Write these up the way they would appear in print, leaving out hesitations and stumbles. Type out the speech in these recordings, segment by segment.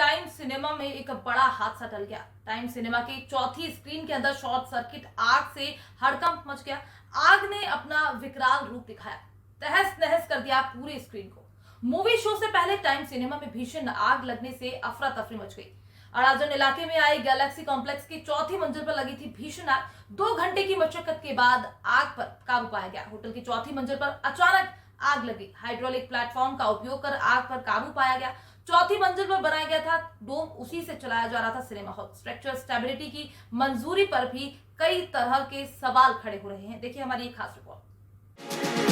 Time cinema में एक बड़ा हादसा टल गया। टाइम सिनेमा की चौथी स्क्रीन के अंदर शॉर्ट सर्किट आग से हड़कंप मच गया। आग ने अपना विकराल रूप दिखाया, तहस नहस कर दिया पूरी स्क्रीन को। मूवी शो से पहले टाइम सिनेमा में भीषण आग लगने से अफरा तफरी मच गई। अड़ाजन इलाके में आई गैलेक्सी कॉम्प्लेक्स की चौथी मंजिल पर लगी थी भीषण आग। 2 घंटे की मशक्कत के बाद आग पर काबू पाया गया। होटल की चौथी मंजिल पर अचानक आग लगी। हाइड्रोलिक प्लेटफॉर्म का उपयोग कर आग पर काबू पाया गया। चौथी मंजिल पर बनाया गया था डोम, उसी से चलाया जा रहा था सिनेमा हॉल। स्ट्रक्चर स्टेबिलिटी की मंजूरी पर भी कई तरह के सवाल खड़े हो रहे हैं। देखिए हमारी एक खास रिपोर्ट।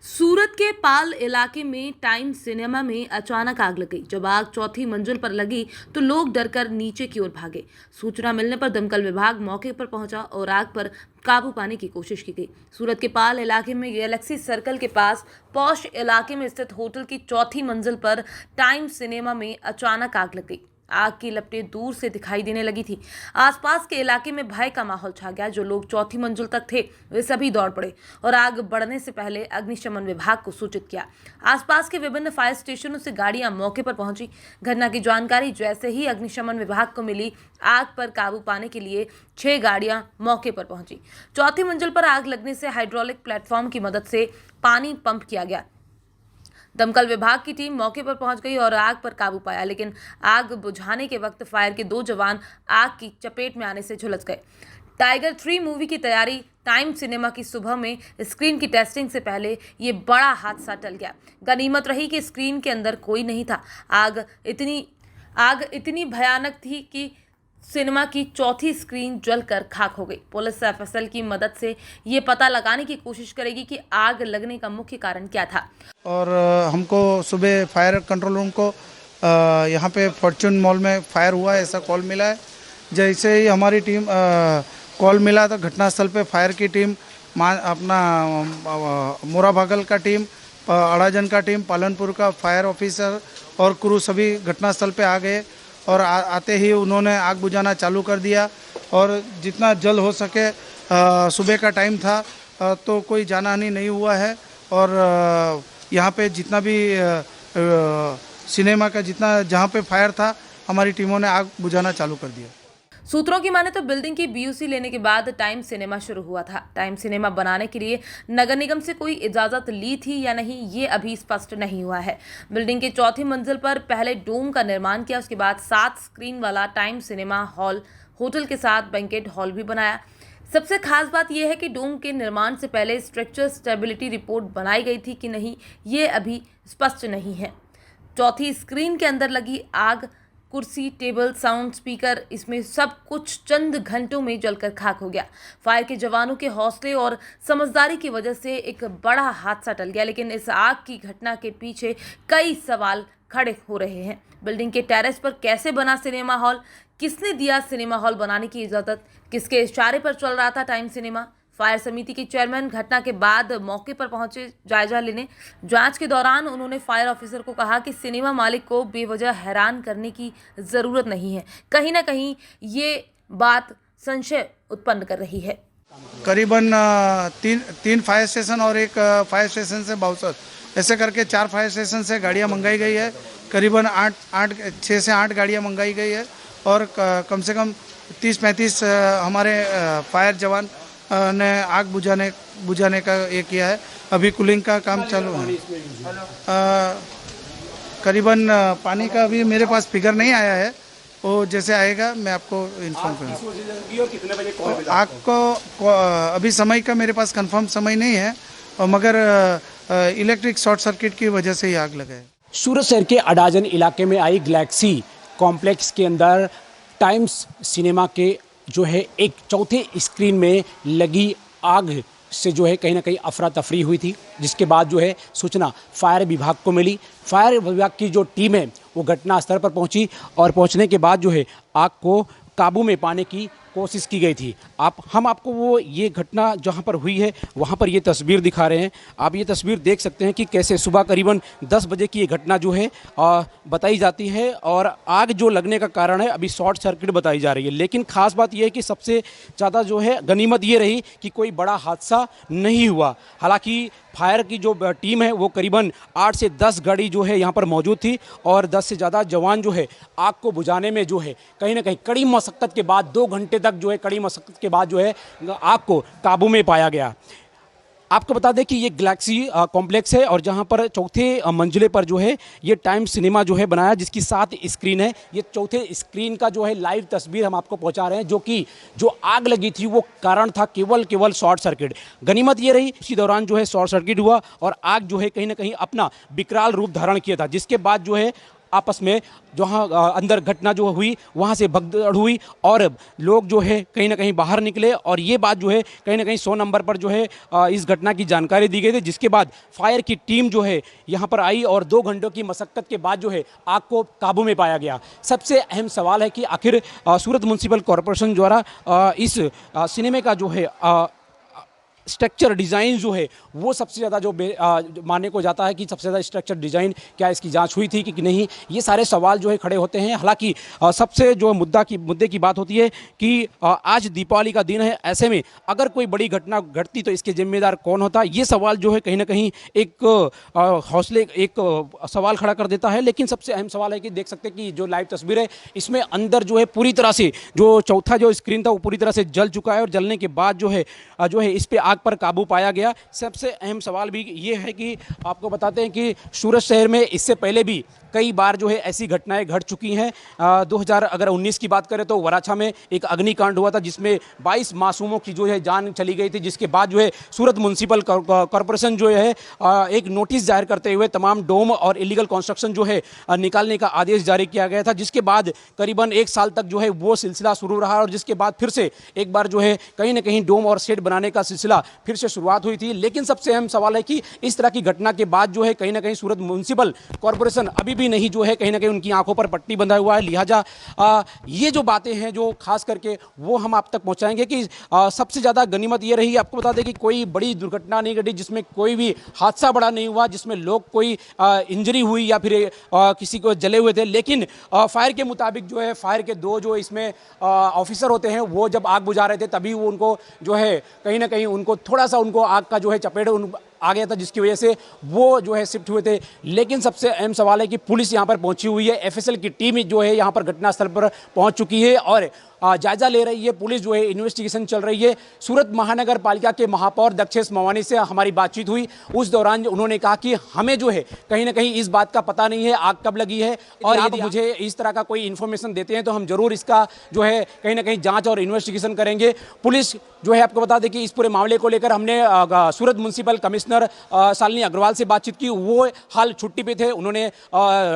सूरत के पाल इलाके में टाइम सिनेमा में अचानक आग लग गई। जब आग चौथी मंजिल पर लगी तो लोग डरकर नीचे की ओर भागे। सूचना मिलने पर दमकल विभाग मौके पर पहुंचा और आग पर काबू पाने की कोशिश की गई। सूरत के पाल इलाके में गैलेक्सी सर्कल के पास पॉश इलाके में स्थित होटल की चौथी मंजिल पर टाइम सिनेमा में अचानक आग लग गई। आग की लपटें दूर से दिखाई देने लगी थी। आसपास के इलाके में भय का माहौल छा गया। जो लोग चौथी मंजिल तक थे वे सभी दौड़ पड़े और आग बढ़ने से पहले अग्निशमन विभाग को सूचित किया। आसपास के विभिन्न फायर स्टेशनों से गाड़ियां मौके पर पहुंची। घटना की जानकारी जैसे ही अग्निशमन विभाग को मिली, आग पर काबू पाने के लिए 6 गाड़ियां मौके पर पहुंची। चौथी मंजिल पर आग लगने से हाइड्रोलिक प्लेटफॉर्म की मदद से पानी पंप किया गया। दमकल विभाग की टीम मौके पर पहुंच गई और आग पर काबू पाया, लेकिन आग बुझाने के वक्त फायर के 2 जवान आग की चपेट में आने से झुलस गए। टाइगर 3 मूवी की तैयारी टाइम सिनेमा की सुबह में स्क्रीन की टेस्टिंग से पहले ये बड़ा हादसा टल गया। गनीमत रही कि स्क्रीन के अंदर कोई नहीं था। आग इतनी भयानक थी कि सिनेमा की चौथी स्क्रीन जलकर खाक हो गई। पुलिस एफएसएल की मदद से ये पता लगाने की कोशिश करेगी कि आग लगने का मुख्य कारण क्या था। और हमको सुबह फायर कंट्रोल रूम को यहाँ पे फॉर्च्यून मॉल में फायर हुआ है ऐसा कॉल मिला है। जैसे ही हमारी टीम कॉल मिला तो घटनास्थल पे फायर की टीम, अपना मोराभागल का टीम, अड़ाजन का टीम, पालनपुर का फायर ऑफिसर और क्रू सभी घटनास्थल पे आ गए और आते ही उन्होंने आग बुझाना चालू कर दिया। और जितना जल्द हो सके, सुबह का टाइम था तो कोई जानहानि नहीं हुआ है। और यहाँ पे जितना भी सिनेमा का जहाँ पे फायर था, हमारी टीमों ने आग बुझाना चालू कर दिया। सूत्रों की माने तो बिल्डिंग की बीयूसी लेने के बाद टाइम सिनेमा शुरू हुआ था। टाइम सिनेमा बनाने के लिए नगर निगम से कोई इजाजत ली थी या नहीं, ये अभी स्पष्ट नहीं हुआ है। बिल्डिंग के चौथी मंजिल पर पहले डोम का निर्माण किया, उसके बाद 7 स्क्रीन वाला टाइम सिनेमा हॉल होटल के साथ बैंकेट हॉल भी बनाया। सबसे खास बात यह है कि डोम के निर्माण से पहले स्ट्रक्चर स्टेबिलिटी रिपोर्ट बनाई गई थी कि नहीं, ये अभी स्पष्ट नहीं है। चौथी स्क्रीन के अंदर लगी आग, कुर्सी, टेबल, साउंड स्पीकर, इसमें सब कुछ चंद घंटों में जलकर खाक हो गया। फायर के जवानों के हौसले और समझदारी की वजह से एक बड़ा हादसा टल गया, लेकिन इस आग की घटना के पीछे कई सवाल खड़े हो रहे हैं। बिल्डिंग के टेरेस पर कैसे बना सिनेमा हॉल? किसने दिया सिनेमा हॉल बनाने की इजाजत? किसके इशारे पर चल रहा था टाइम सिनेमा? फायर समिति के चेयरमैन घटना के बाद मौके पर पहुंचे जायजा लेने। जांच के दौरान उन्होंने फायर ऑफिसर को कहा कि सिनेमा मालिक को बेवजह हैरान करने की ज़रूरत नहीं है। कहीं ना कहीं ये बात संशय उत्पन्न कर रही है। करीबन तीन फायर स्टेशन और एक फायर स्टेशन से बाउसर, ऐसे करके 4 फायर स्टेशन से गाड़ियाँ मंगाई गई है। करीबन 6 से 8 गाड़ियाँ मंगाई गई है और कम से कम 30-35 हमारे फायर जवान ने आग बुझाने का ये किया है। अभी कूलिंग का काम चालू है। करीबन पानी का अभी मेरे पास फिगर नहीं आया है, वो जैसे आएगा मैं आपको इन्फॉर्म करूँगा। कितने बजे कॉल मिला? आग को अभी समय का मेरे पास कंफर्म समय नहीं है, और मगर इलेक्ट्रिक शॉर्ट सर्किट की वजह से ही आग लगा है। सूरत शहर के अडाजन इलाके में आई गैलेक्सी कॉम्प्लेक्स के अंदर टाइम्स सिनेमा के जो है एक चौथे स्क्रीन में लगी आग से जो है कहीं ना कहीं अफरा तफरी हुई थी, जिसके बाद जो है सूचना फायर विभाग को मिली। फायर विभाग की जो टीम है वो घटना स्थल पर पहुंची और पहुंचने के बाद जो है आग को काबू में पाने की कोशिश की गई थी। हम आपको वो ये घटना जहाँ पर हुई है वहाँ पर ये तस्वीर दिखा रहे हैं। आप ये तस्वीर देख सकते हैं कि कैसे सुबह करीबन 10 बजे की ये घटना जो है बताई जाती है, और आग जो लगने का कारण है अभी शॉर्ट सर्किट बताई जा रही है। लेकिन खास बात यह है कि सबसे ज़्यादा जो है गनीमत ये रही कि कोई बड़ा हादसा नहीं हुआ। हालांकि फायर की जो टीम है वो करीबन 8 से 10 गाड़ी जो है यहाँ पर मौजूद थी, और 10 से ज़्यादा जवान जो है आग को बुझाने में जो है कहीं ना कहीं कड़ी मशक्क़त के बाद 2 घंटे तक जो है कड़ी मशक्क़त के बाद जो है आग को काबू में पाया गया। आपको बता दें कि ये गैलेक्सी कॉम्प्लेक्स है और जहाँ पर चौथे मंजिले पर जो है ये टाइम सिनेमा जो है बनाया, जिसकी 7 स्क्रीन है। ये चौथे स्क्रीन का जो है लाइव तस्वीर हम आपको पहुँचा रहे हैं, जो कि जो आग लगी थी वो कारण था केवल शॉर्ट सर्किट। गनीमत ये रही इसी दौरान जो है शॉर्ट सर्किट हुआ और आग जो है कहीं ना कहीं अपना विकराल रूप धारण किया था, जिसके बाद जो है आपस में जहाँ अंदर घटना जो हुई वहाँ से भगदड़ हुई और लोग जो है कहीं ना कहीं बाहर निकले, और ये बात जो है कहीं ना कहीं 100 नंबर पर जो है इस घटना की जानकारी दी गई थी, जिसके बाद फायर की टीम जो है यहाँ पर आई और 2 घंटों की मशक्क़त के बाद जो है आग को काबू में पाया गया। सबसे अहम सवाल है कि आखिर सूरत म्यूनसिपल कॉरपोरेशन द्वारा इस सिनेमा का जो है स्ट्रक्चर डिज़ाइन जो है वो सबसे ज़्यादा जो मानने को जाता है कि सबसे ज़्यादा स्ट्रक्चर डिज़ाइन क्या इसकी जांच हुई थी कि नहीं, ये सारे सवाल जो है खड़े होते हैं। हालांकि सबसे जो मुद्दे की बात होती है कि आज दीपावली का दिन है, ऐसे में अगर कोई बड़ी घटना घटती तो इसके जिम्मेदार कौन होता, ये सवाल जो है कहीं ना कहीं एक सवाल खड़ा कर देता है। लेकिन सबसे अहम सवाल है कि देख सकते हैं कि जो लाइव तस्वीर है इसमें अंदर जो है पूरी तरह से जो चौथा जो स्क्रीन था वो पूरी तरह से जल चुका है, और जलने के बाद जो है इस पर आग पर काबू पाया गया। सबसे अहम सवाल भी ये है कि आपको बताते हैं कि सूरत शहर में इससे पहले भी कई बार जो है ऐसी घटनाएं घट चुकी हैं। 2019 की बात करें तो वराछा में एक अग्निकांड हुआ था जिसमें 22 मासूमों की जो है जान चली गई थी, जिसके बाद जो है सूरत म्यूनसिपल कॉरपोरेशन जो है एक नोटिस जाहिर करते हुए तमाम डोम और इलीगल कंस्ट्रक्शन जो है निकालने का आदेश जारी किया गया था, जिसके बाद करीबन 1 साल तक जो है वो सिलसिला शुरू रहा, और जिसके बाद फिर से एक बार जो है कहीं ना कहीं डोम और शेड बनाने का सिलसिला फिर से शुरुआत हुई थी। लेकिन सबसे अहम सवाल है कि इस तरह की घटना के बाद जो है कहीं ना कहीं सूरत म्यूनसिपल कॉरपोरेशन अभी भी नहीं जो है कहीं ना कहीं उनकी आंखों पर पट्टी बंधा हुआ है। लिहाजा ये जो बातें हैं जो खास करके वो हम आप तक पहुंचाएंगे कि सबसे ज़्यादा गनीमत ये रही, आपको बता दें कि कोई बड़ी दुर्घटना नहीं घटी, जिसमें कोई भी हादसा बड़ा नहीं हुआ, जिसमें लोग कोई इंजरी हुई या फिर किसी को जले हुए थे। लेकिन फायर के मुताबिक जो है फायर के 2 जो इसमें ऑफिसर होते हैं वो जब आग बुझा रहे थे तभी वो उनको जो है कहीं ना कहीं उनको थोड़ा सा उनको आग का जो है चपेट आ गया था, जिसकी वजह से वो जो है शिफ्ट हुए थे। लेकिन सबसे अहम सवाल है कि पुलिस यहाँ पर पहुंची हुई है, एफएसएल की टीम जो है यहाँ पर घटनास्थल पर पहुंच चुकी है और जायजा ले रही है। पुलिस जो है इन्वेस्टिगेशन चल रही है। सूरत महानगर पालिका के महापौर दक्षेश मवानी से हमारी बातचीत हुई, उस दौरान उन्होंने कहा कि हमें जो है कहीं ना कहीं इस बात का पता नहीं है आग कब लगी है, और यदि मुझे इस तरह का कोई इन्फॉर्मेशन देते हैं तो हम जरूर इसका जो है कहीं ना कहीं जांच और इन्वेस्टिगेशन करेंगे। पुलिस जो है आपको बता दें कि इस पूरे मामले को लेकर हमने सूरत म्यूनसिपल कमिश्नर शालिनी अग्रवाल से बातचीत की, वो हाल छुट्टी पे थे। उन्होंने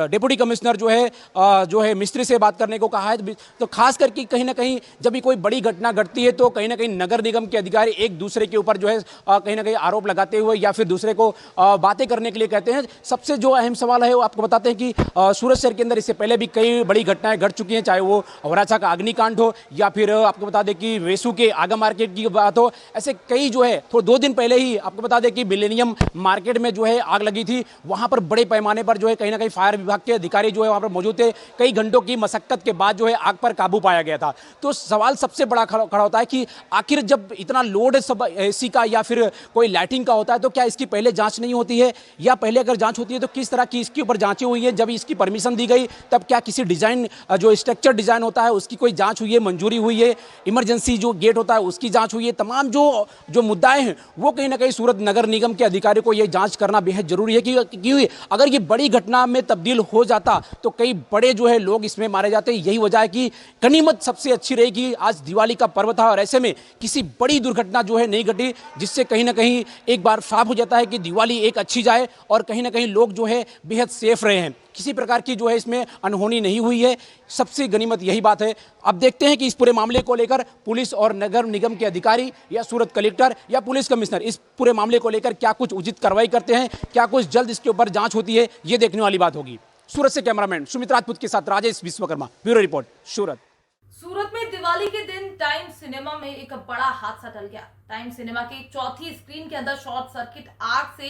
डिप्टी कमिश्नर जो है मिस्त्री से बात करने को कहा है। तो खास करके कहीं ना कहीं जब भी कोई बड़ी घटना घटती है तो कहीं ना कहीं नगर निगम के अधिकारी एक दूसरे के ऊपर जो है कहीं ना कहीं आरोप लगाते हुए या फिर दूसरे को बातें करने के लिए कहते हैं। सबसे जो अहम सवाल है वो आपको बताते हैं कि सूरत शहर के अंदर इससे पहले भी कई बड़ी घटनाएं घट चुकी हैं, चाहे वो वराछा का अग्निकांड हो या फिर आपको बता दें कि वेसू के आगा मार्केट की बात हो। ऐसे कई जो है तो 2 दिन पहले ही आपको बता दें कि मिलेनियम मार्केट में जो है आग लगी थी, वहां पर बड़े पैमाने पर जो है कहीं ना कहीं फायर विभाग के अधिकारी जो है वहां पर मौजूद थे। कई घंटों की मशक्कत के बाद जो है आग पर काबू पाया गया था। तो सवाल सबसे बड़ा खड़ा होता है कि आखिर जब इतना लोड सब एसी का या फिर कोई लाइटिंग का होता है तो क्या इसकी पहले जांच नहीं होती है, या पहले अगर जांच होती है तो किस तरह की इसके ऊपर जांचें हुई है, जब इसकी परमिशन दी गई तब क्या किसी डिजाइन जो स्ट्रक्चर डिजाइन होता है उसकी कोई जांच हुई है, मंजूरी हुई है, इमरजेंसी जो गेट होता है उसकी जांच हुई है। तमाम जो मुद्दाएं हैं वो कहीं ना कहीं सूरत नगर निगम के अधिकारियों को ये जांच करना बेहद जरूरी है कि अगर ये बड़ी घटना में तब्दील हो जाता तो कई बड़े जो है लोग इसमें मारे जाते। यही वजह है कि गनीमत सबसे अच्छी रहेगी, आज दिवाली का पर्व था और ऐसे में किसी बड़ी दुर्घटना जो है नहीं घटी, जिससे कहीं ना कहीं एक बार साफ हो जाता है कि दिवाली एक अच्छी जाए और कहीं ना कहीं लोग जो है बेहद सेफ रहे हैं, किसी प्रकार की जो है इसमें अनहोनी नहीं हुई है। सबसे गनीमत यही बात है। अब देखते हैं कि इस पूरे मामले को लेकर पुलिस और नगर निगम के अधिकारी या सूरत कलेक्टर या पुलिस कमिश्नर इस पूरे मामले को लेकर क्या कुछ उचित कार्रवाई करते हैं, क्या कुछ जल्द इसके ऊपर जांच होती है, ये देखने वाली बात होगी। सूरत से कैमरामैन सुमित राजपूत के साथ राजेश विश्वकर्मा, ब्यूरो रिपोर्ट सूरत। सूरत में दिवाली के दिन टाइम सिनेमा में एक बड़ा हादसा टल गया। टाइम सिनेमा की चौथी स्क्रीन के अंदर शॉर्ट सर्किट आग से